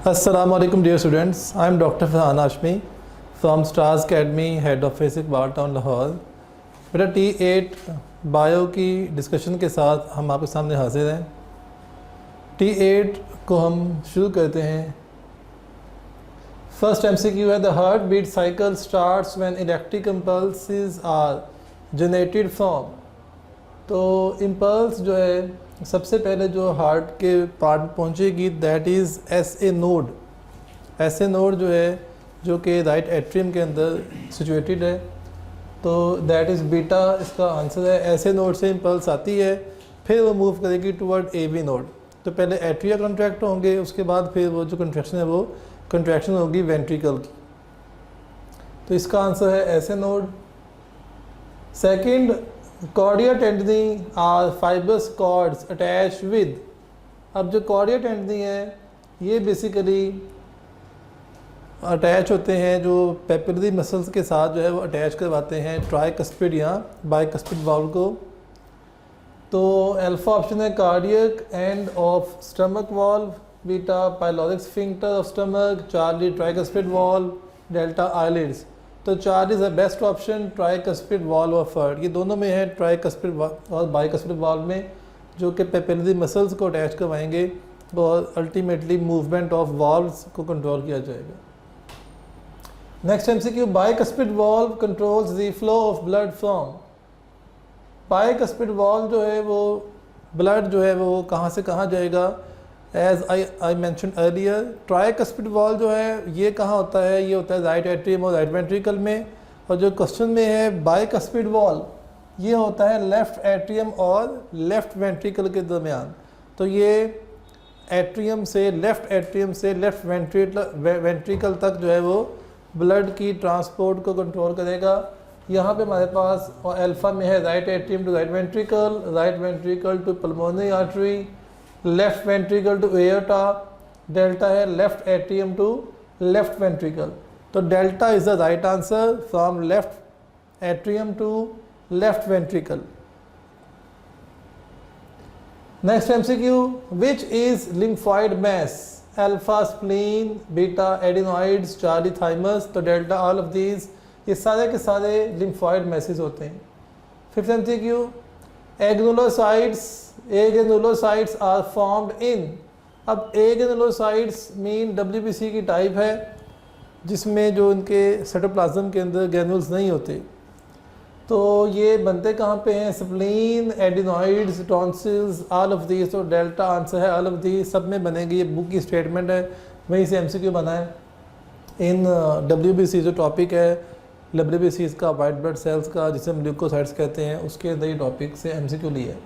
Assalamu alaikum dear students. I am Dr. Farhan Hashmi from Stars Academy, Head of Physics, Bartown, Lahore. बेटा T8 bio की discussion के साथ हम आपके सामने हाजिर हैं। T8 को हम शुरू करते हैं। फर्स्ट MCQ है, the heart beat cycle starts when electric impulses are generated from. तो इम्पल्स जो है सबसे पहले जो हार्ट के पार्ट पहुंचेगी that is SA node. SA node जो है जो कि राइट एट्रियम के अंदर सिचुएटेड है, तो दैट इज़ बीटा इसका आंसर है। SA नोड से इम्पल्स आती है, फिर वो मूव करेगी टुवर्ड AB नोड। तो पहले एट्रिया कंट्रैक्ट होंगे, उसके बाद फिर वो जो कंट्रैक्शन है वो कंट्रैक्शन होगी वेंट्रिकल की। तो इसका आंसर है SA node. Second, chordae tendineae are fibrous cords attach with. अब जो कॉर्डिया टेंडनी है ये बेसिकली अटैच होते हैं जो पेपिलरी मसल्स के साथ जो है वो अटैच करवाते हैं ट्राइकस्पिड या बाइकस्पिड वाल्व को। तो अल्फा ऑप्शन है cardiac end of stomach valve, beta pyloric sphincter of stomach, Charlie tricuspid valve, delta eyelids. तो Charlie is the best option, tricuspid valve of heart. ये दोनों में है, ट्राइकस्पिड और बाइकस्पिड वाल्व में, जो कि पेपिलरी मसल्स को अटैच करवाएंगे और अल्टीमेटली मूवमेंट ऑफ वाल्व्स को कंट्रोल किया जाएगा। Next MCQ, bicuspid valve controls the flow of blood from. Bicuspid valve जो है वो ब्लड जो है वो कहाँ से कहाँ जाएगा, as I mention earlier. Tricuspid valve जो है ये कहाँ होता है, ये होता है राइट एट्रियम और राइट वेंट्रिकल में। और जो क्वेश्चन में है बाइकस्पिड वाल्व ये होता है लेफ्ट एट्रियम और लेफ्ट वेंट्रिकल के दरमियान। तो ये एट्रियम से लेफ्ट वेंट्रिकल तक जो है वो ब्लड की ट्रांसपोर्ट को कंट्रोल करेगा। यहाँ पे हमारे पास और अल्फा में है right atrium to right ventricle to pulmonary artery, left ventricle to aorta, delta है left atrium to left ventricle. तो delta is the right answer from left atrium to left ventricle. Next MCQ, which is lymphoid mass, alpha spleen, beta adenoids, Charlie thymus. तो delta all of these, ये सारे के सारे lymphoid masses होते हैं। Fifth MCQ, agranulocytes are formed in. अब agranulocytes mean WBC की type है जिसमें जो उनके साइटोप्लाज्म के अंदर ग्रेनुल्स नहीं होते। तो ये बनते कहाँ पे हैं, spleen, adenoids, tonsils, all of these. तो डेल्टा आंसर है ऑल ऑफ दीज, सब में बनेगी। ये बुक की स्टेटमेंट है, वहीं से MCQ बना है। इन WBC जो टॉपिक है WBC इसका वाइट ब्लड सेल्स का, जिसे हम ल्यूकोसाइट्स कहते हैं, उसके अंदर ये टॉपिक से MCQ लिया है।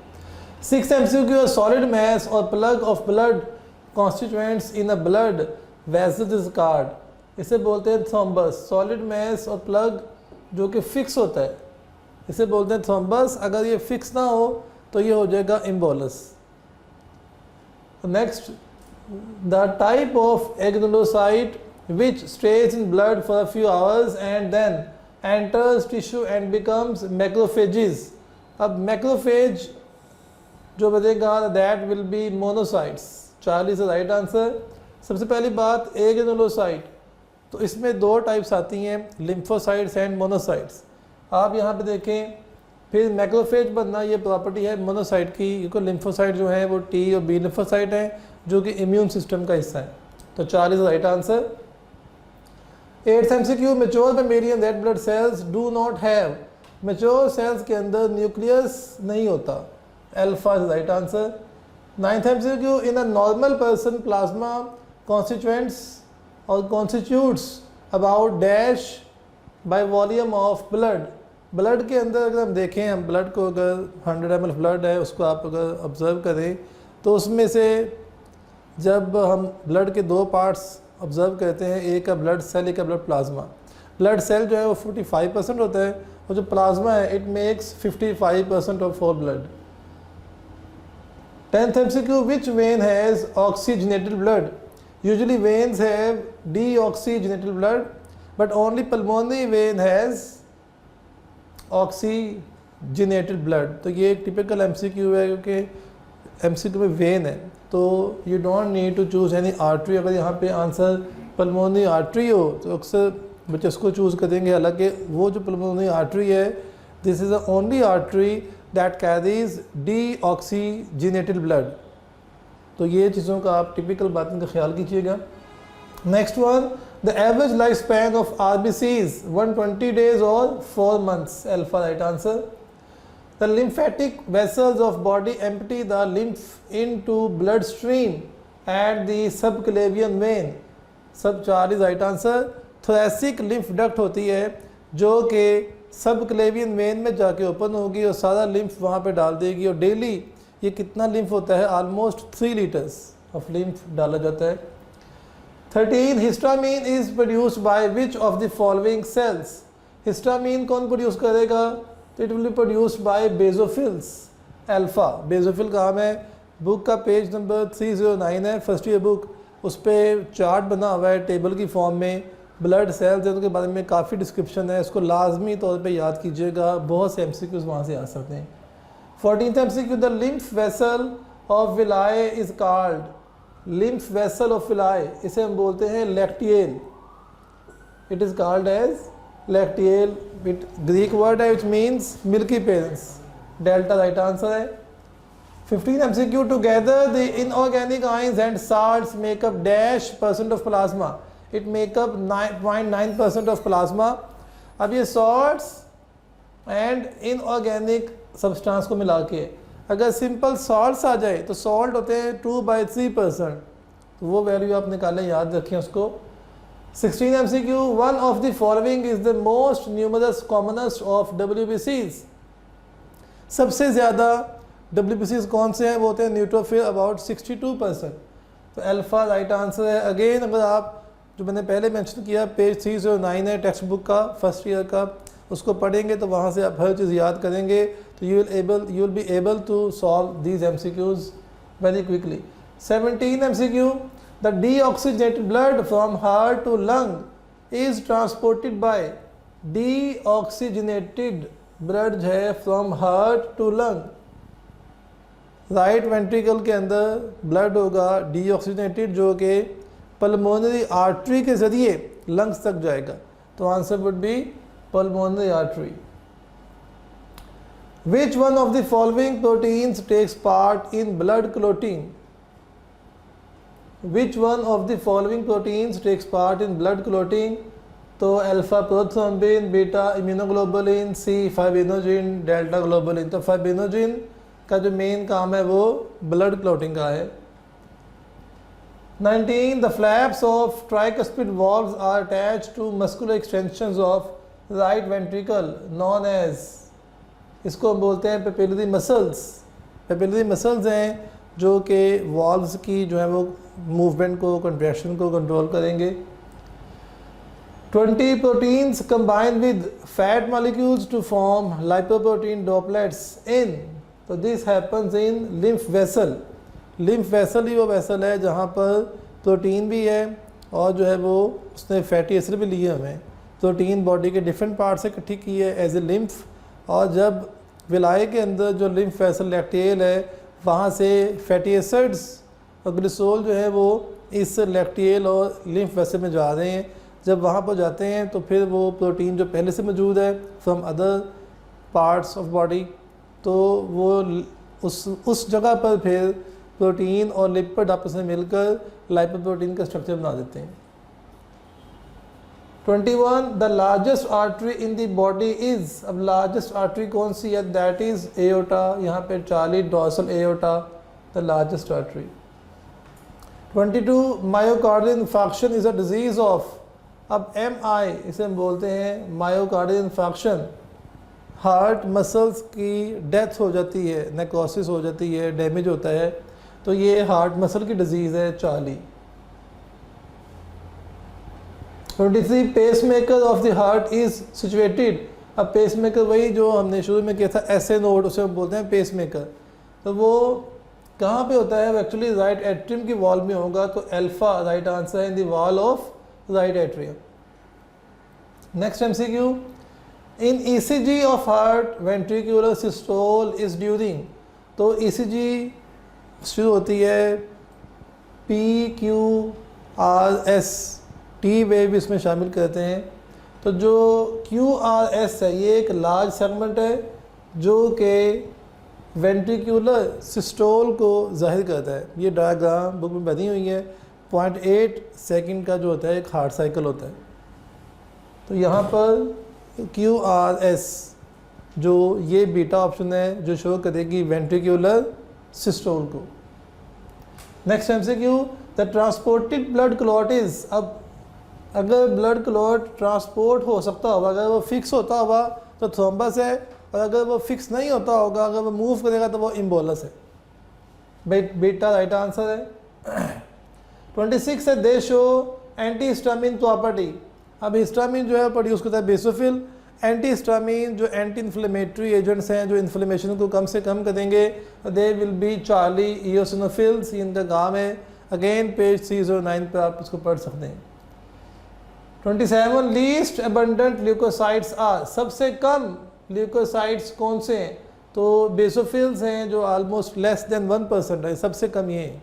सिक्स MCQ, सॉलिड मैस और plug of blood constituents in a blood vessel is called. इसे बोलते हैं थ्रोम्बस। सॉलिड मैस और प्लग जो कि फिक्स होता है इसे बोलते हैं थ्रोम्बस। अगर ये फिक्स ना हो तो ये हो जाएगा embolus. Next, the type of agranulocyte which stays in blood for a few hours and then enters tissue and becomes macrophages. अब macrophage जो बनेगा that will be monocytes. Charlie से राइट आंसर। सबसे पहली बात एग्रेनुलोसाइट, तो इसमें दो टाइप्स आती हैं, लिम्फोसाइट्स एंड मोनोसाइट्स। आप यहाँ पे देखें, फिर मैक्रोफेज बनना ये प्रॉपर्टी है मोनोसाइट की, क्योंकि लिम्फोसाइट जो है वो T और B लिम्फोसाइट हैं जो कि इम्यून सिस्टम का हिस्सा है। तो चार्ली से right answer. Eighth MCQ, mature mammalian red blood cells do not have. Mature cells के अंदर न्यूक्लियस नहीं होता, alpha is right answer. Ninth MCQ, in a normal person plasma constituents और constitutes about dash by volume of blood. Blood के अंदर अगर हम देखें, हम ब्लड को अगर 100 ml ब्लड है उसको आप अगर ऑब्ज़र्व करें तो उसमें से जब हम ब्लड के दो पार्ट्स ऑब्जर्व करते हैं, एक का ब्लड सेल, एक का ब्लड प्लाज्मा। ब्लड सेल जो है वो 45% होता है और जो प्लाज्मा है it makes 55% of all blood. 10th MCQ, which when has oxygenated blood. Usually veins have deoxygenated blood but only pulmonary vein has oxygenated blood. तो ये एक टिपिकल MCQ है क्योंकि MCQ में वेन है। तो you don't need to choose any artery. अगर यहाँ पे आंसर पल्मोनरी आर्टरी हो तो अक्सर बच्चे उसको चूज़ कर देंगे, हालांकि वो जो पल्मोनरी आर्टरी है this is the only artery that carries deoxygenated blood. तो ये चीज़ों का आप टिपिकल बातों का ख्याल कीजिएगा। Next one, the average life span of RBCs 120 days और 4 months, alpha right answer. The lymphatic vessels of body empty the lymph into blood stream at the subclavian vein, सब 4 is right answer। thoracic lymph duct होती है जो कि subclavian vein में जाके open होगी और सारा लिम्फ वहाँ पे डाल देगी, और डेली ये कितना लिम्फ होता है, ऑलमोस्ट 3 liters ऑफ लिम्फ डाला जाता है। 13 histamine is produced by which of the following sales, histamine कौन प्रोड्यूस करेगा, तो it will be produced by basophils, alpha. Basophil काम है, बुक का पेज नंबर 309 है, फर्स्ट ईयर बुक, उस पर चार्ट बना हुआ है टेबल की फॉर्म में, ब्लड सेल्स है, उनके बारे में काफ़ी डिस्क्रिप्शन है, इसको लाजमी तौर पे याद कीजिएगा, बहुत से MCQs वहाँ से आ सकते हैं। 14th MCQ, the lymph vessel of villi is called, lymph vessel of villi इसे हम बोलते हैं lacteal, it is called as lacteal, it Greek word है which means milky parents, delta right answer है। 15th MCQ, together the inorganic ions and salts make up -% of plasma, it make up 0.9% of plasma. अब ये salts and inorganic substance को मिला के अगर simple salts आ जाए तो सॉल्ट होते हैं 2/3%, तो वो वैल्यू आप निकालें, याद रखें उसको। 16th MCQ, one of the following is the most numerous commonest of WBCs, सबसे ज़्यादा WBCs कौन से हैं, वो होते हैं न्यूट्रोफिल, अबाउट 62%, तो अल्फा राइट आंसर है। अगेन अगर आप जो मैंने पहले मेंशन किया पेज 309 है टेक्स्ट बुक का फर्स्ट ईयर का, उसको पढ़ेंगे तो वहाँ से आप हर चीज़ याद करेंगे, तो you will be able to solve these MCQs very quickly. 17th MCQ, the deoxygenated blood from heart to lung is transported by, deoxygenated blood है from heart to lung, right ventricle के अंदर ब्लड होगा deoxygenated जो कि pulmonary artery के ज़रिए lungs तक जाएगा, तो answer would be pulmonary artery. Which one of the following proteins takes part in blood clotting, which one of the following proteins takes part in blood clotting, तो alpha prothrombin, beta immunoglobulin, C fibrinogen, delta globulin. तो fibrinogen का जो main काम है वो blood clotting का है। 19, the flaps of tricuspid valves are attached to muscular extensions of right ventricle known as, इसको हम बोलते हैं पेपिलरी मसल्स। पेपिलरी मसल्स हैं जो कि वॉल्व्स की जो है वो मूवमेंट को, कंट्रैक्शन को कंट्रोल करेंगे। 20, proteins combine with fat molecules to form lipoprotein droplets in, तो this happens in lymph vessel. Lymph vessel ही वो वेसल है जहाँ पर प्रोटीन भी है और जो है वो उसने फैटी एसिड भी लिए हमें, प्रोटीन बॉडी के डिफरेंट पार्ट से इकट्ठी की है एज ए लिम्फ, और जब विलाय के अंदर जो लिम्फ वेसल लैक्टियल है वहाँ से फैटी एसिड्स और ग्लिसोल जो है वो इस लैक्टियल और लिम्फ वेसल में जा रहे हैं, जब वहाँ पर जाते हैं तो फिर वो प्रोटीन जो पहले से मौजूद है from other parts of body, तो वो उस जगह पर फिर प्रोटीन और लिपिड आपस में मिलकर लाइपोप्रोटीन का स्ट्रक्चर बना देते हैं। 21, the largest artery in the body is, अब लार्जेस्ट आर्टरी कौन सी है, दैट इज एओर्टा, यहाँ पे Charlie dorsal aorta the largest artery. 22, myocardial infection is a disease of, अब MI इसे हम बोलते हैं मायोकार्डियल इन्फेक्शन, हार्ट मसल्स की डेथ हो जाती है, नेक्रोसिस हो जाती है, डैमेज होता है, तो ये हार्ट मसल की डिजीज़ है Charlie. 23, pace maker of the heart is situated, अब पेस मेकर वही जो हमने शुरू में किया था SA नोड, उसे हम बोलते हैं पेस मेकर, तो वो कहाँ पे होता है, एक्चुअली राइट एट्रियम की वॉल में होगा, तो अल्फा राइट आंसर है in the wall of right atrium. Next MCQ, in ECG of heart ventricular systole is during, तो ECG शुरू होती है PQRS टी वेव इसमें शामिल करते हैं। तो जो QRS है ये एक लार्ज सेगमेंट है जो कि वेंट्रिकुलर सिस्टोल को जाहिर करता है। ये डायग्राम बुक में बनी हुई है। 0.8 सेकंड का जो होता है एक हार्ट साइकिल होता है। तो यहाँ पर QRS जो ये बीटा ऑप्शन है जो शो करेगी वेंट्रिकुलर सिस्टोल को। Next MCQ, the transported blood clot is. अब अगर ब्लड क्लॉट ट्रांसपोर्ट हो सकता होगा, अगर वो फिक्स होता होगा तो थ्रोम्बस है, और अगर वो फिक्स नहीं होता होगा, अगर वो मूव करेगा तो वो इम्बोलस है। बेटा राइट आंसर है। 26 है, दे शो एंटी हिस्टामिन प्रॉपर्टी। अब हिस्टामिन जो है प्रोड्यूस करता है बेसोफिल। एंटी हिस्टामिन जो एंटी इन्फ्लेमेटरी एजेंट्स हैं जो इन्फ्लेमेशन को कम से कम करेंगे, दे विल बी चार्ली इयोसिनोफिल्स, इनका काम है। अगेन पेज 309 पर आप इसको पढ़ सकते हैं। 27 लीस्ट अबंडेंट ल्यूकोसाइट्स आर। सबसे कम ल्यूकोसाइट्स कौन से हैं? तो बेसोफिल्स हैं जो ऑलमोस्ट लेस देन 1% है, सबसे कम ये हैं।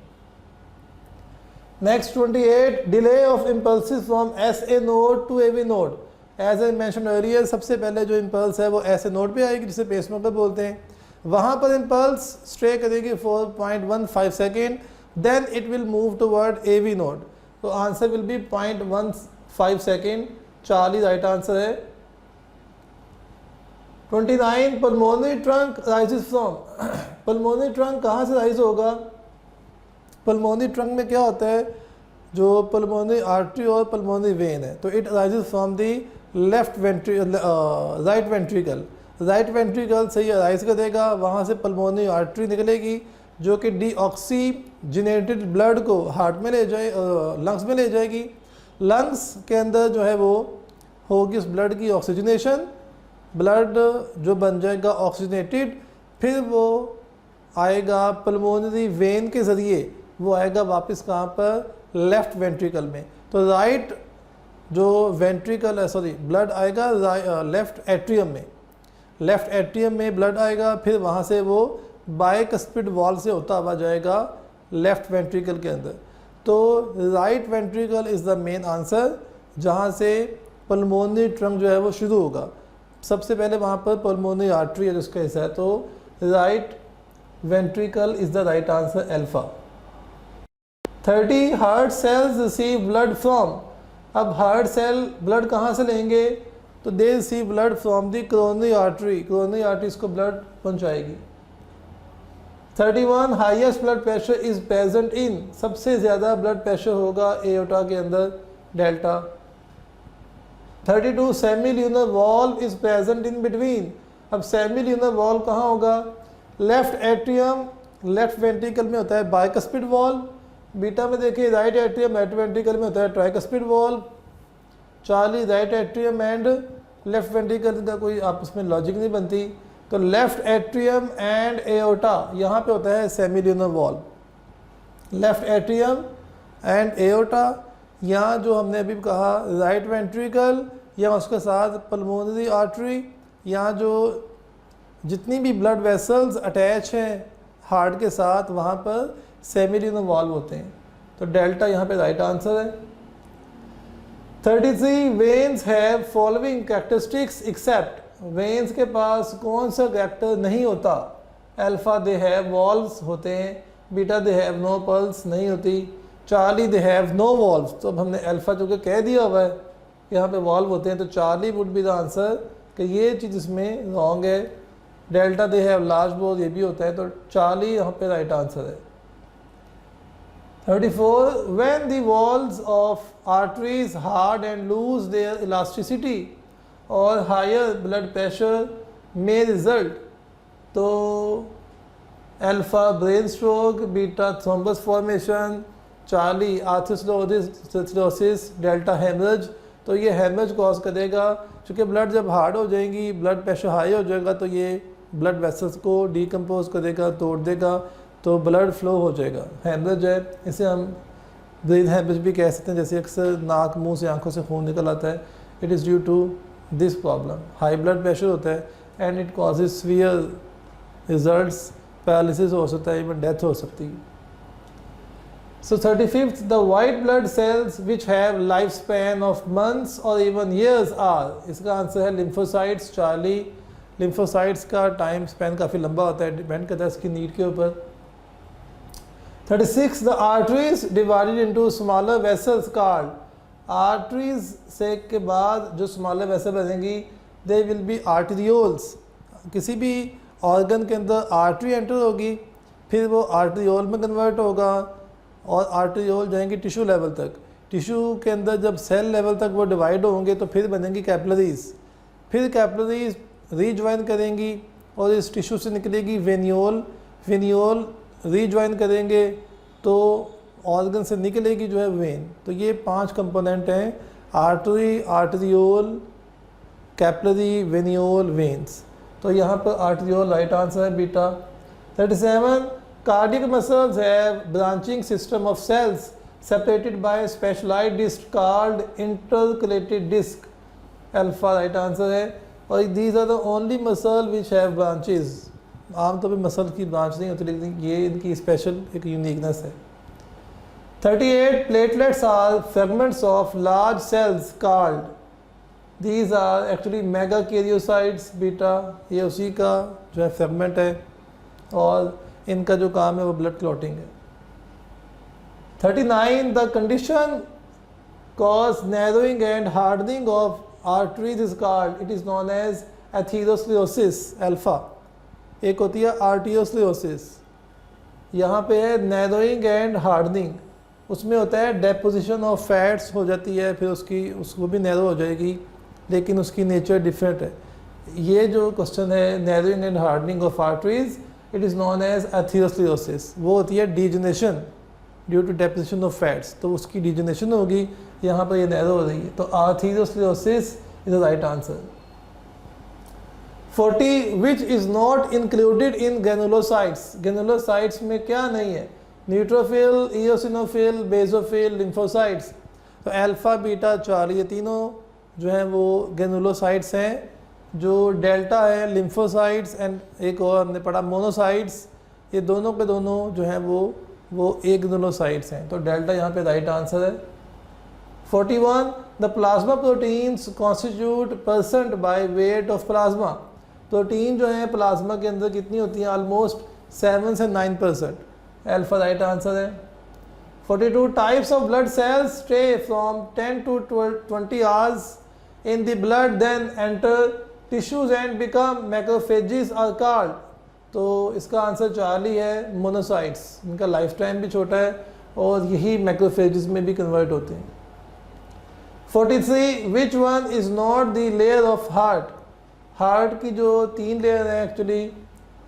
Next 28 delay of impulses from SA node to AV node. As I mention earlier, सबसे पहले जो इम्पल्स है वो SA नोड पे आएगी जिसे पेसमेकर बोलते हैं। वहाँ पर इम्पल्स स्टे करेगी 4.15 second, then it will move toward AV node. तो answer will be 0.15 second. Charlie right answer है। 29 pulmonary trunk rises from. Pulmonary trunk कहाँ से राइज होगा? पल्मोनरी ट्रंक में क्या होता है, जो पल्मोनरी आर्टरी और पल्मोनरी वेन है, तो it rises from the left right ventricle. Right ventricle से ये राइज करेगा, वहाँ से पल्मोनरी आर्टरी निकलेगी जो कि डीऑक्सीजनेटेड ब्लड को हार्ट में ले जाए, लंग्स में ले जाएगी। लंग्स के अंदर जो है वो होगी उस ब्लड की ऑक्सीजनेशन, ब्लड जो बन जाएगा ऑक्सीजनेटेड, फिर वो आएगा पल्मोनरी वेन के ज़रिए, वो आएगा वापस कहाँ पर? लेफ़्ट वेंट्रिकल में। तो राइट जो वेंट्रिकल सॉरी ब्लड आएगा लेफ़्ट एट्रियम में, लेफ़्ट एट्रियम में ब्लड आएगा, फिर वहाँ से वो बाइकस्पिड वॉल से होता हुआ जाएगा लेफ़्ट वेंट्रिकल के अंदर। तो right ventricle is the main answer, जहाँ से पल्मोनरी ट्रंक जो है वो शुरू होगा। सबसे पहले वहाँ पर पल्मोनरी आर्टरी है जिसका हिस्सा है, तो right ventricle is the right answer, alpha. 30 heart cells receive blood from. अब हार्ट सेल ब्लड कहाँ से लेंगे? तो they receive blood from the coronary artery. Coronary artery इसको ब्लड पहुँचाएगी। 31 highest blood pressure is present in. सबसे ज़्यादा blood pressure होगा एओर्टा के अंदर, delta. 32 semilunar valve is present in between. अब सेमील्यूनर वॉल्व कहाँ होगा? लेफ्ट एट्रियम, लेफ्ट वेंट्रिकल में होता है बाइकस्पिड वॉल्व। बीटा में देखिए राइट एट्रियम, राइट वेंट्रिकल में होता है tricuspid valve. Charlie right atrium and left ventricle का कोई आपस में लॉजिक नहीं बनती, तो लेफ्ट एट्रियम एंड एओर्टा यहाँ पे होता है सेमील्यूनर valve. Left atrium and aorta, यहाँ जो हमने अभी कहा राइट वेंट्रिकल या उसके साथ पल्मोनरी आर्टरी, यहाँ जो जितनी भी ब्लड वेसल्स अटैच हैं हार्ट के साथ वहाँ पर सेमील्यूनर वॉल्व होते हैं। तो डेल्टा यहाँ पे राइट आंसर है। 33 veins have following characteristics except. Veins के पास कौन सा कैरेक्टर नहीं होता? अल्फा दे हैव वॉल्व्स होते हैं, beta they have no pulse नहीं होती, Charlie they have no valves. तो अब हमने अल्फा जो कि कह दिया हुआ है यहाँ पे वॉल्व होते हैं, तो Charlie would be the answer कि ये चीज़ इसमें रॉन्ग है। Delta they have large valve ये भी होता है, तो चार्ली यहाँ पे राइट आंसर है। 34 when the walls of arteries hard and lose their elasticity or higher blood pressure may result, तो alpha brain stroke, beta thrombus formation, Charlie atherosclerosis, delta haemorrhage. तो ये हेमरेज कॉज करेगा क्योंकि blood जब hard हो जाएंगी, blood pressure high हो जाएगा, तो ये ब्लड वेसल्स को डीकम्पोज करेगा, तोड़ देगा, तो ब्लड फ्लो हो जाएगा। हेमरेज है, इसे हम ब्रेन हेमरेज भी कह सकते हैं, जैसे अक्सर नाक मुंह से आंखों से खून निकल आता है। It is due to this problem, high blood pressure होता है and it causes severe results, paralysis हो सकता है, इवन डेथ हो सकती है। So 35th, the white blood cells which have lifespan of months or even years are, इसका answer है lymphocytes. चार्ली, lymphocytes का टाइम स्पैन काफ़ी लंबा होता है, डिपेंड करता है इसकी नीड के ऊपर. 36, the arteries divided into smaller vessels called, arteries से के बाद जो smaller vessel बनेंगी they will be arterioles. किसी भी ऑर्गन के अंदर आर्टरी एंटर होगी, फिर वो आर्टरियोल में कन्वर्ट होगा और आर्टरियोल जाएंगे टिश्यू लेवल तक. टिश्यू के अंदर जब सेल लेवल तक वो डिवाइड होंगे तो फिर बनेंगी कैपिलरीज. फिर कैपिलरीज रीज्वाइन करेंगी और इस टिश्यू से निकलेगी वेनियोल. वेनियोल रीज्वाइन करेंगे तो ऑर्गन से निकलेगी जो है वेन. तो ये 5 कंपोनेंट हैं, आर्टरी, आर्टरियोल, कैपिलरी, वेनियोल, वेन्स. तो यहाँ पर आर्टरियोल राइट आंसर है beta. 37, cardiac muscles have branching system of cells separated by specialized disc called intercalated disc. Alpha right answer है. और these are the only muscle which have branches. आमतौर पे muscle की branch नहीं होती, लेकिन ये इनकी स्पेशल एक यूनिकनेस है. 38, platelets are fragments of large cells called, these are actually megakaryocytes. Beta ये उसी का जो है फ्रेगमेंट है और इनका जो काम है वो ब्लड क्लॉटिंग है. 39, the condition cause narrowing and hardening of arteries is called, it is known as atherosclerosis. Alpha. एक होती है आर्टियोस्क्लेरोसिस, यहाँ पे है नैरोइंग एंड हार्डनिंग. उसमें होता है डेपोजिशन ऑफ फैट्स हो जाती है, फिर उसको भी नैरो हो जाएगी, लेकिन उसकी नेचर डिफरेंट है. ये जो क्वेश्चन है narrowing and hardening of arteries, it is known as atherosclerosis. वो होती है degeneration due to deposition of fats, तो उसकी डीजनरेशन होगी, यहाँ पर ये नैरो हो रही है, तो atherosclerosis is the right answer. 40, which is not included in granulocytes. Granulocytes में क्या नहीं है? Neutrophil, eosinophil, basophil, lymphocytes. तो अल्फा, बीटा, चार्ली, ये तीनों जो हैं वो ग्रेनुलोसाइट्स हैं. जो डेल्टा है लिम्फोसाइट्स एंड एक और हमने पढ़ा मोनोसाइट्स, ये दोनों के दोनों जो हैं वो एक ग्रेनुलोसाइट्स हैं. तो डेल्टा यहाँ पे राइट आंसर है. 41, the plasma proteins constitute percent by weight of plasma. Protein जो है प्लाज्मा के अंदर कितनी होती हैं? ऑलमोस्ट 7 से 9%. अल्फा राइट आंसर है. 42, types of blood cells stay from 10 to 20 hours in the blood then enter tissues and become macrophages are called. तो इसका आंसर चार्ली है, मोनोसाइट्स. इनका लाइफ टाइम भी छोटा है और यही मैक्रोफेजेस में भी कन्वर्ट होते हैं. 43, which one is not the layer of heart. Heart की जो 3 लेयर है एक्चुअली,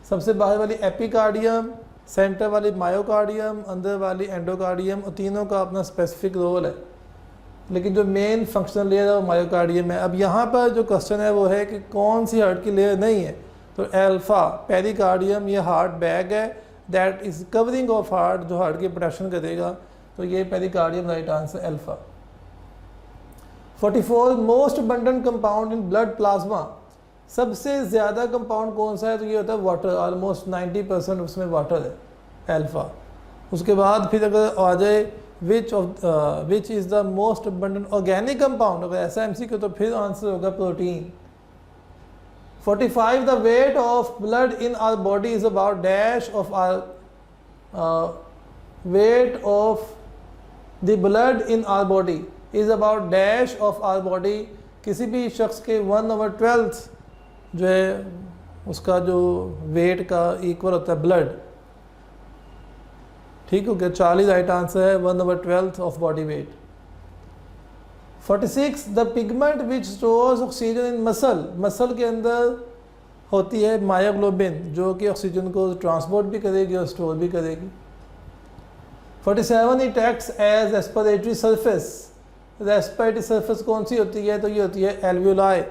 सबसे बाहर वाली एपिकार्डियम, सेंटर वाली मायोकार्डियम, अंदर वाली एंडोकार्डियम, और तीनों का अपना स्पेसिफिक रोल है, लेकिन जो मेन फंक्शनल लेयर है वो मायोकार्डियम है. अब यहाँ पर जो क्वेश्चन है वो है कि कौन सी हार्ट की लेयर नहीं है. तो अल्फा, पेरिकार्डियम, ये हार्ट बैग है, that is covering of heart, जो हार्ट की प्रोटेक्शन करेगा. तो ये pericardium right answer alpha. 44, most abundant compound in blood plasma. सबसे ज़्यादा कंपाउंड कौन सा है? तो ये होता है वाटर. ऑलमोस्ट 90% उसमें वाटर है, अल्फा. उसके बाद फिर अगर आ जाए which is the most abundant organic compound, अगर ऐसा MCQ तो फिर आंसर होगा protein. 45, the weight of blood in our body is about dash of our weight of the blood in our body is about dash of our body. किसी भी शख्स के 1/12 जो है उसका जो वेट का इक्वल होता है ब्लड. ठीक हो गया, चार्ली राइट आंसर है, 1/12 of body weight. 46, the pigment which stores oxygen in muscle. Muscle के अंदर होती है मायोग्लोबिन, जो कि ऑक्सीजन को ट्रांसपोर्ट भी करेगी और स्टोर भी करेगी. 47, it acts as respiratory surface. Respiratory surface कौन सी होती है? तो ये होती है एल्वियोलाई,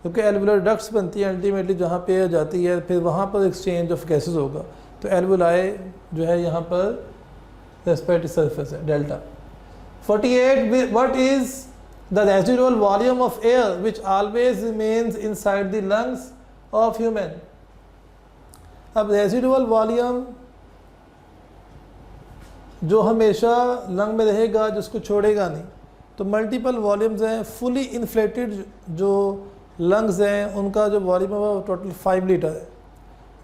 क्योंकि एल्वियोलर डक्ट्स बनती है अल्टीमेटली, जहाँ पे जाती है फिर वहाँ पर एक्सचेंज ऑफ गैसेस होगा. तो एल्वियोलाई जो है यहाँ पर रेस्पिरेटरी सरफेस है, delta. 48, what is the residual volume of air which always remains inside the lungs of human. अब residual volume जो हमेशा लंग में रहेगा, जिसको छोड़ेगा नहीं। तो मल्टीपल वॉल्यूम्स हैं। फुली इन्फ्लेटेड जो लंग्स हैं उनका जो वॉल्यूम है वो टोटल 5 लीटर है।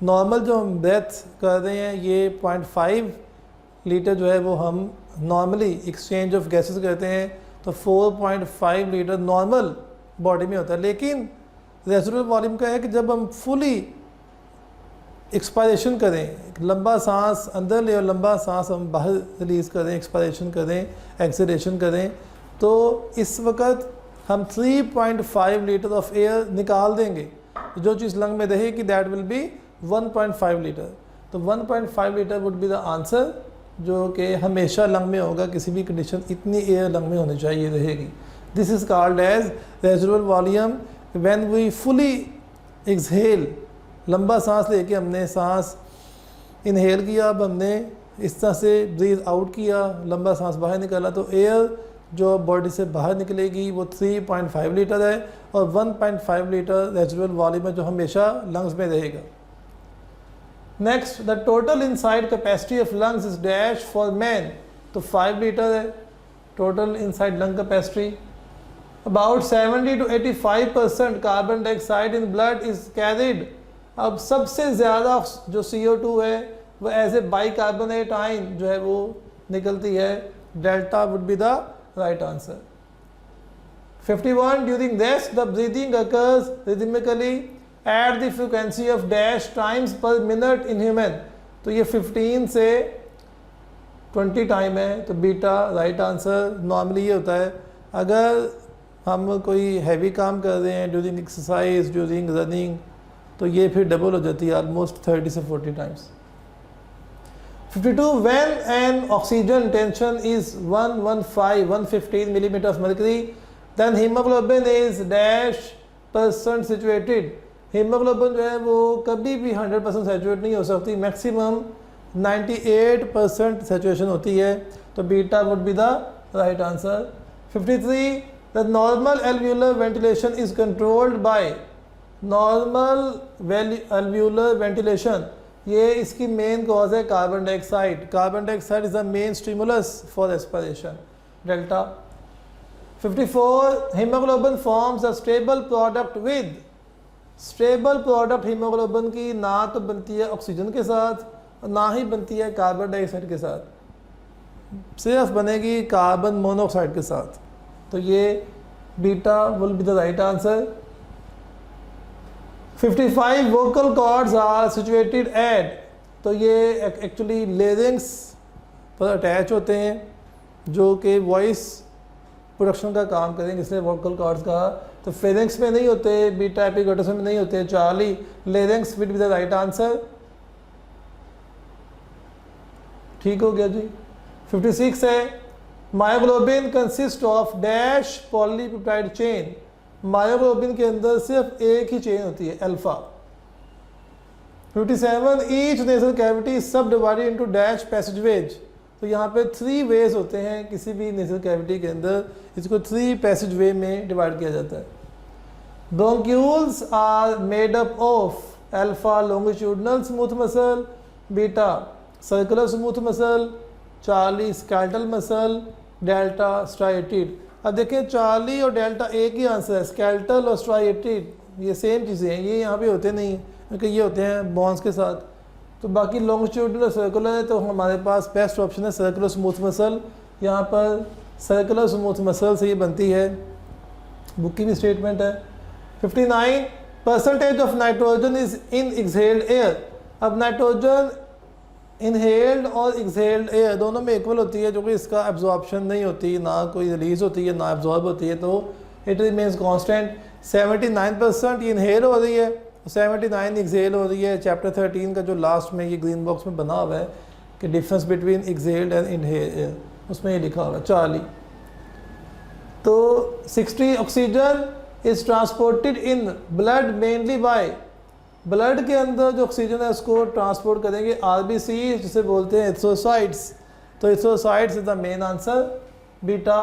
नॉर्मल जो हम ब्रेथ कर रहे हैं ये 0.5 लीटर जो है वो हम नॉर्मली एक्सचेंज ऑफ गैसेस करते हैं, तो 4.5 लीटर नॉर्मल बॉडी में होता है। लेकिन रेजिडुअल वॉल्यूम का है कि जब हम फुली एक्सपायरेशन करें, लंबा सांस अंदर ले और लंबा सांस हम बाहर रिलीज़ करें, एक्सपायरेशन करें, एक्सेलेरेशन करें, तो इस वक्त हम 3.5 लीटर ऑफ एयर निकाल देंगे। जो चीज़ लंग में रहेगी दैट विल बी 1.5 लीटर। तो 1.5 litre would be the answer, जो कि हमेशा लंग में होगा, किसी भी कंडीशन इतनी एयर लंग में होनी चाहिए रहेगी। This is called as residual volume. When we fully exhale, लंबा सांस लेके हमने सांस इनहेल किया, अब हमने इस तरह से ब्रीथ आउट किया, लंबा सांस बाहर निकाला, तो एयर जो बॉडी से बाहर निकलेगी वो 3.5 लीटर है और 1.5 लीटर रेजिडुअल वॉल्यूम है जो हमेशा लंग्स में रहेगा। Next, the total inside capacity of lungs is dash for man, तो 5 लीटर है total inside lung capacity. About 70 to 85% carbon dioxide in blood is carried. अब सबसे ज़्यादा जो CO2 है वो एज ए बाइकार्बोनेट आयन जो है वो निकलती है। Delta would be the right answer. 51, during this the breathing occurs rhythmically at the frequency of dash times पर मिनट इन ह्यूमन, तो ये 15 से 20 टाइम है, तो बीटा राइट आंसर। नॉर्मली ये होता है अगर हम कोई हैवी काम कर रहे हैं ड्यूरिंग एक्सरसाइज, ड्यूरिंग रनिंग, तो ये फिर डबल हो जाती है ऑलमोस्ट 30 से 40 times. 52, when an oxygen tension is 115 millimetre of mercury then haemoglobin is dash % situated. Haemoglobin जो है वो कभी भी 100% सैचुरेट नहीं हो सकती, मैक्सिमम 98% सैचुरेशन होती है, तो beta would be the right answer. 53, the normal alveolar ventilation is controlled by. Normal alveolar ventilation, ये इसकी मेन कॉज है carbon dioxide. Carbon dioxide is the main stimulus for respiration, delta. 54, haemoglobin forms a stable product with. Stable product haemoglobin की ना तो बनती है oxygen के साथ और ना ही बनती है कार्बन डाइऑक्साइड के साथ, सिर्फ बनेगी कार्बन मोनोऑक्साइड के साथ, तो ये beta will be the right answer. 55, vocal cords are situated at, तो ये एक्चुअली लेरिंग्स पर अटैच होते हैं जो कि वॉइस प्रोडक्शन का काम करेंगे, इसलिए वोकल कॉर्ड्स का। तो फेरिंग्स में नहीं होते, बीटा एपिग्लोटिस में नहीं होते, Charlie larynx will be the right answer. ठीक हो गया जी। 56 है, myoglobin consist of dash polypeptide chain. Myoglobin के अंदर सिर्फ एक ही चेन होती है, अल्फा। 57, ईच नेजल कैविटी सब डिवाइडेड इनटू डैश पैसेजवेज, तो यहाँ पे 3 वेज होते हैं किसी भी नेजल कैविटी के अंदर, इसको 3 पैसेज वे में डिवाइड किया जाता है। Bronchioles are made up of alpha longitudinal smooth muscle, beta circular smooth muscle, Charlie skeletal muscle, delta striated. अब देखिए चार्ली और डेल्टा एक ही आंसर है, स्केलेटल और स्ट्राइएटेड ये सेम चीज़ें हैं, ये यहाँ पे होते नहीं हैं क्योंकि ये होते हैं बॉन्स के साथ। तो बाकी लॉन्गिट्यूडनल और सर्कुलर है, तो हमारे पास बेस्ट ऑप्शन है सर्कुलर स्मूथ मसल। यहाँ पर सर्कुलर स्मूथ मसल से ये बनती है, बुक की भी स्टेटमेंट है। 59, percentage of nitrogen is in exhaled air. अब नाइट्रोजन इनहेल्ड और एक्सहेल्ड एयर दोनों में इक्वल होती है, जो कि इसका एब्जॉर्प्शन नहीं होती, ना कोई रिलीज होती है ना एब्जॉर्ब होती है, तो इट रिमेन्स कांस्टेंट। 79% ये इनहेल हो रही है, 79 एक्सहेल हो रही है। चैप्टर 13 का जो लास्ट में ये ग्रीन बॉक्स में बना हुआ है कि difference between exhaled and inhale air, उसमें ये लिखा हुआ है चार्ली। तो 60, oxygen is transported in blood mainly by. Blood के अंदर जो ऑक्सीजन है उसको ट्रांसपोर्ट करेंगे आरबीसी, जिसे बोलते हैं एरिथ्रोसाइट्स, तो erythrocytes is the main answer, beta.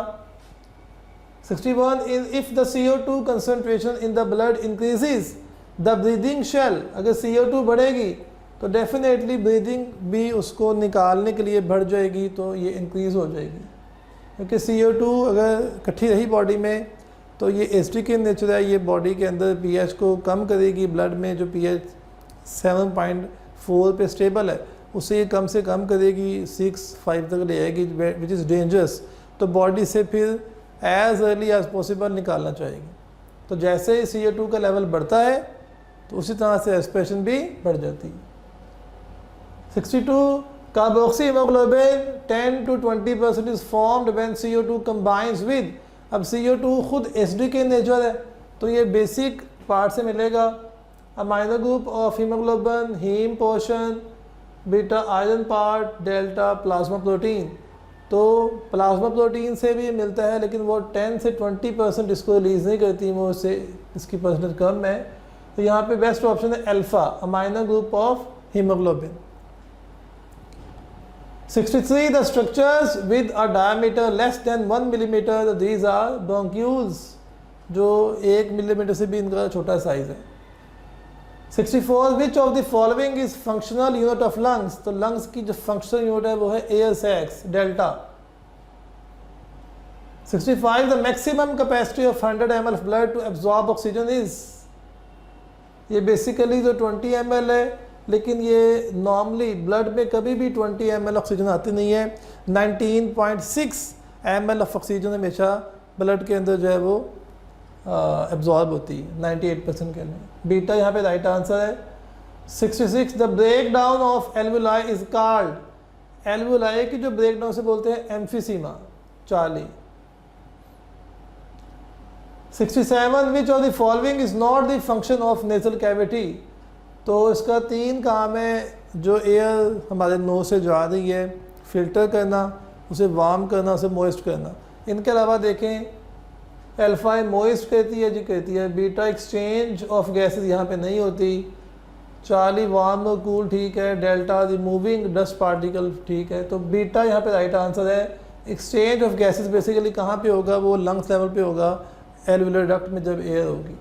61, if the CO2 concentration in the blood increases the breathing shell, अगर CO2 बढ़ेगी तो डेफिनेटली ब्रीदिंग भी उसको निकालने के लिए बढ़ जाएगी, तो ये इंक्रीज़ हो जाएगी, क्योंकि CO2 अगर इकट्ठी रही बॉडी में तो ये एसिडिक in नेचर है, ये बॉडी के अंदर pH को कम करेगी। ब्लड में जो pH 7.4 पे स्टेबल है उसे ये कम से कम करेगी, 6-5 तक ले आएगी, विच इज़ डेंजरस। तो बॉडी से फिर एज अर्ली एज पॉसिबल निकालना चाहेगी। तो जैसे CO2 का लेवल बढ़ता है तो उसी तरह से रेस्पिरेशन भी बढ़ जाती है। 62 carboxy haemoglobin 10 to 20% is formed when CO2 combines with. अब CO2 खुद एसिडिक in नेचर है, तो ये बेसिक पार्ट से मिलेगा। Amino group of haemoglobin, haem portion, beta iron part, delta plasma protein. तो प्लाज्मा प्रोटीन से भी मिलता है, लेकिन वो 10 से 20% इसको रिलीज़ नहीं करती, वो उससे इसकी परसेंटेज कम है। तो यहाँ पे बेस्ट ऑप्शन है alpha, amino group of haemoglobin. 63 the structures with a diameter less than 1 millimeter, these are bronchioles, जो 1 मिलीमीटर से भी इनका छोटा साइज है। 64 which of the following is functional unit of lungs, तो lungs की जो functional unit है वो है air sacs, delta. 65 the maximum capacity of 100 ml of blood to absorb oxygen is, ये बेसिकली जो 20 ml है, लेकिन ये नॉर्मली ब्लड में कभी भी 20 ml ऑक्सीजन आती नहीं है। 19.6 ml ऑफ ऑक्सीजन हमेशा ब्लड के अंदर जो है वो एब्जॉर्ब होती है 98% के लिए। बीटा यहाँ पे राइट आंसर है। 66 the break down of alveoli is called, alveoli की जो ब्रेक डाउन से बोलते हैं emphysema. 40 67 which of the following is not the function of nasal cavity, तो इसका 3 काम है। जो एयर हमारे नोज से जा रही है, फिल्टर करना, उसे वार्म करना, उसे मॉइस्ट करना। इनके अलावा देखें अल्फा मॉइस्ट कहती है जी, कहती है। बीटा एक्सचेंज ऑफ गैसेस यहाँ पे नहीं होती। 40 वार्म और कूल ठीक है। डेल्टा रिमूविंग डस्ट पार्टिकल ठीक है। तो बीटा यहाँ पे राइट आंसर है। एक्सचेंज ऑफ गैसेस बेसिकली कहाँ पे होगा, वो लंग्स लेवल पे होगा, एल्वुलर डक्ट में जब एयर होगी।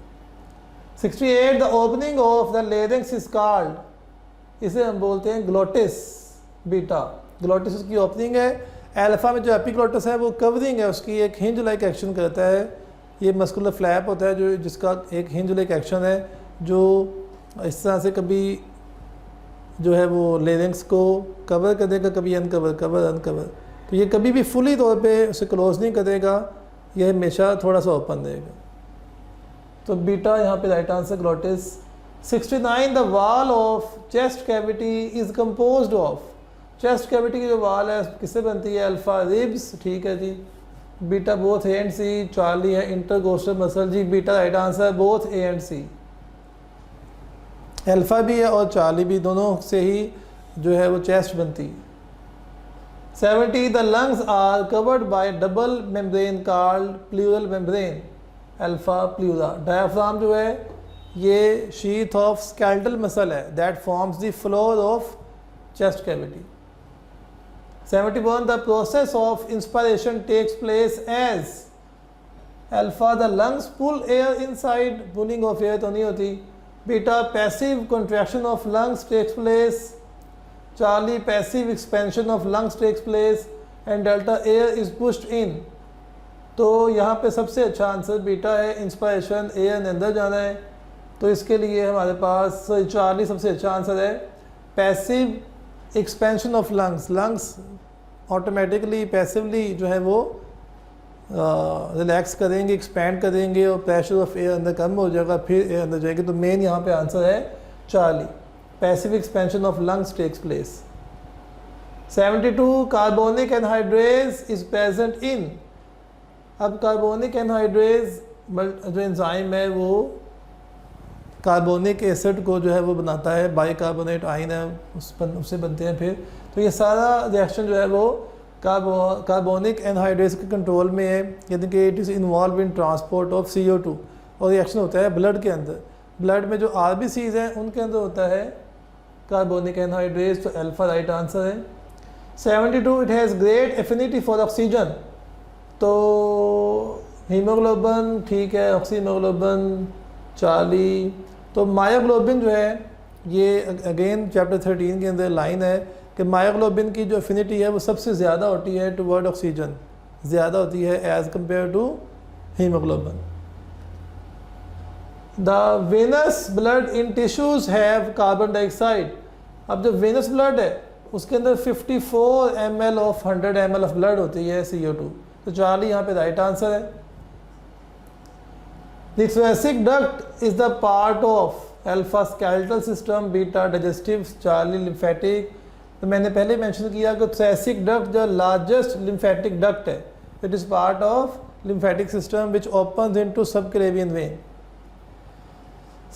68 the opening of the larynx is called, इसे हम बोलते हैं ग्लोटिस। बीटा ग्लोटिस उसकी ओपनिंग है। अल्फा में जो एपिग्लोटिस है वो कवरिंग है, उसकी एक हिंज लाइक एक्शन करता है। ये मस्कुलर फ्लैप होता है जो जिसका एक हिंज लाइक एक्शन है, जो इस तरह से कभी जो है वो लेरिंक्स को कवर करेगा, कभी अनकवर, कवर अनकवर। तो ये कभी भी फुली तौर पे उसे क्लोज नहीं करेगा, यह हमेशा थोड़ा सा ओपन रहेगा। तो बीटा यहाँ पे right answer glottis. 69 the wall of chest cavity is composed of, chest cavity की जो वॉल है किससे बनती है, अल्फा रिब्स ठीक है जी। Beta both A and C. 40 है इंटरकोस्टल मसल जी, beta right answer both A and C. Alpha भी है और 40 भी, दोनों से ही जो है वो चेस्ट बनती है। 70 the lungs are covered by double membrane called pleural membrane, alpha pleura. Diaphragm जो है ये शीथ ऑफ स्केलेटल मसल है that forms the floor of chest cavity. 71 the process of inspiration takes place as, alpha the lungs pull air inside, pulling of air तो नहीं होती। Beta passive contraction of lungs takes place. 40 passive expansion of lungs takes place and delta air is pushed इन। तो यहाँ पे सबसे अच्छा answer beta है, inspiration air ने अंदर जाना है, तो इसके लिए हमारे पास 40 सबसे अच्छा आंसर है। Passive expansion of lungs, lungs automatically passively जो है वो रिलैक्स करेंगे, एक्सपैंड करेंगे और प्रेशर ऑफ एयर अंदर कम हो जाएगा, फिर एयर अंदर जाएगी। तो मेन यहाँ पे आंसर है 40, passive expansion of lungs takes place. 72 carbonic anhydrase is present in, अब कार्बोनिक एनहाइड्रेज जो एंजाइम है वो कार्बोनिक एसिड को जो है वो बनाता है, बाइकार्बोनेट आयन है उससे बनते हैं फिर। तो ये सारा रिएक्शन जो है वो कार्बोनिक एनहाइड्रेज के कंट्रोल में है, यानी कि it is involve in transport of CO2, और रिएक्शन होता है ब्लड के अंदर। ब्लड में जो RBCs हैं उनके अंदर होता है कार्बोनिक एनहाइड्रेज, तो अल्फा राइट आंसर है। 72 it has great affinity for oxygen, तो हीमोग्लोबिन ठीक है, ऑक्सी हीमोग्लोबिन 40। तो मायोग्लोबिन जो है ये अगेन चैप्टर 13 के अंदर लाइन है कि मायोग्लोबिन की जो एफिनिटी है वो सबसे ज़्यादा होती है टुवर्ड ऑक्सीजन, ज़्यादा होती है as compare to haemoglobin. The venous blood in tissues have carbon dioxide. अब जो वेनस ब्लड है उसके अंदर 54 ml ऑफ 100 ml ऑफ ब्लड होती है CO2। तो चार्ली यहाँ पे राइट आंसर है। The thoracic duct is the part of alpha skeletal system, beta digestive, Charlie lymphatic. तो मैंने पहले मेंशन किया कि thoracic duct जो लार्जेस्ट लिम्फेटिक डक्ट है, it is part of lymphatic system which opens into subclavian vein।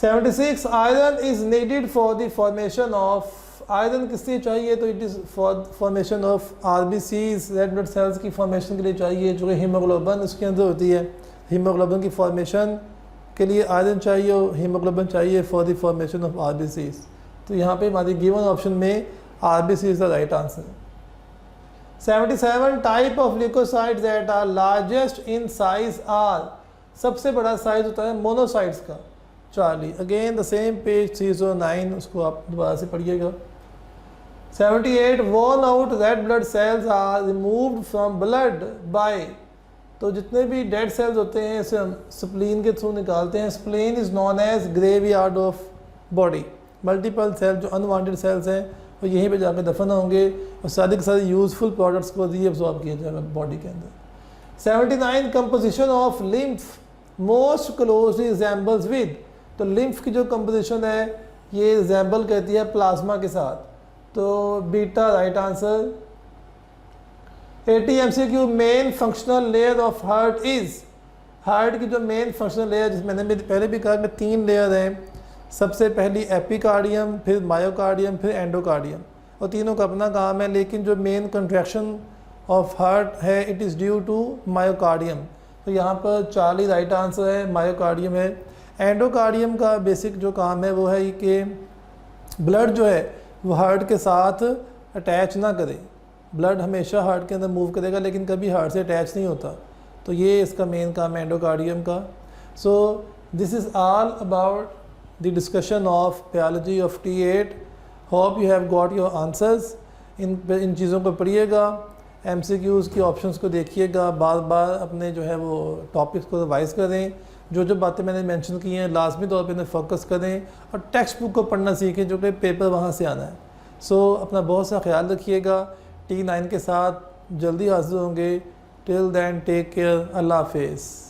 76 iron is needed for the formation of, iron किस लिए चाहिए? तो it is for formation of RBCs, red blood sales की formation के लिए चाहिए, जो कि हीमोग्लोबिन उसके अंदर होती है। हीमोग्लोबिन की फॉर्मेशन के लिए आयरन चाहिए और हीमोग्लोबिन चाहिए for the formation of RBCs। तो यहाँ पे हमारी गिवन ऑप्शन में RBC is the right answer. 77 type of leucocytes that are largest in size are, सबसे बड़ा साइज होता है मोनोसाइट्स का, Charlie. Again the same page 309, उसको आप दोबारा से पढ़िएगा। 78 worn out red blood cells are removed from blood by, तो जितने भी डेड सेल्स होते हैं इसे हम स्प्लीन के थ्रू निकालते हैं। Spleen is known as graveyard of body. Multiple cell जो अनवांटेड सेल्स हैं वो यहीं पे जाकर दफन होंगे और सारी के सारी यूजफुल प्रोडक्ट्स को रीअब्सॉर्ब किया जाएगा बॉडी के अंदर। 79 composition of lymph most closely resembles with, तो लिम्फ की जो कंपोजिशन है ये रिजेंबल करती है प्लाज्मा के साथ, तो beta right answer. 80 MCQ main functional layer of heart is, heart की जो मेन फंक्शनल लेयर, जिस मैंने पहले भी कहा कि 3 लेयर हैं, सबसे पहली एपिकार्डियम, फिर मायोकार्डियम, फिर एंडोकार्डियम, और तीनों का अपना काम है, लेकिन जो मेन कंट्रैक्शन ऑफ हार्ट है it is due to myocardium. तो यहाँ पर चार्ली राइट आंसर है, मायोकार्डियम है। एंडोकार्डियम का बेसिक जो काम है वो है कि ब्लड जो है वो हार्ट के साथ अटैच ना करे, ब्लड हमेशा हार्ट के अंदर मूव करेगा लेकिन कभी हार्ट से अटैच नहीं होता, तो ये इसका मेन काम है एंडोकार्डियम का। So this is all about the discussion of biology of T8। hope you have got your answers। इन चीज़ों को पढ़िएगा, MCQs की ऑप्शंस को देखिएगा, बार बार अपने जो है वो टॉपिक्स को रिवाइज़ करें, जो जो बातें मैंने मेंशन की हैं लाजमी तौर पे इन्हें फोकस करें और टेक्स्ट बुक को पढ़ना सीखें जो कि पेपर वहाँ से आना है। सो अपना बहुत सा ख्याल रखिएगा। T9 के साथ जल्दी हाजिर होंगे। टिल देन टेक केयर, अल्लाह हाफिज़।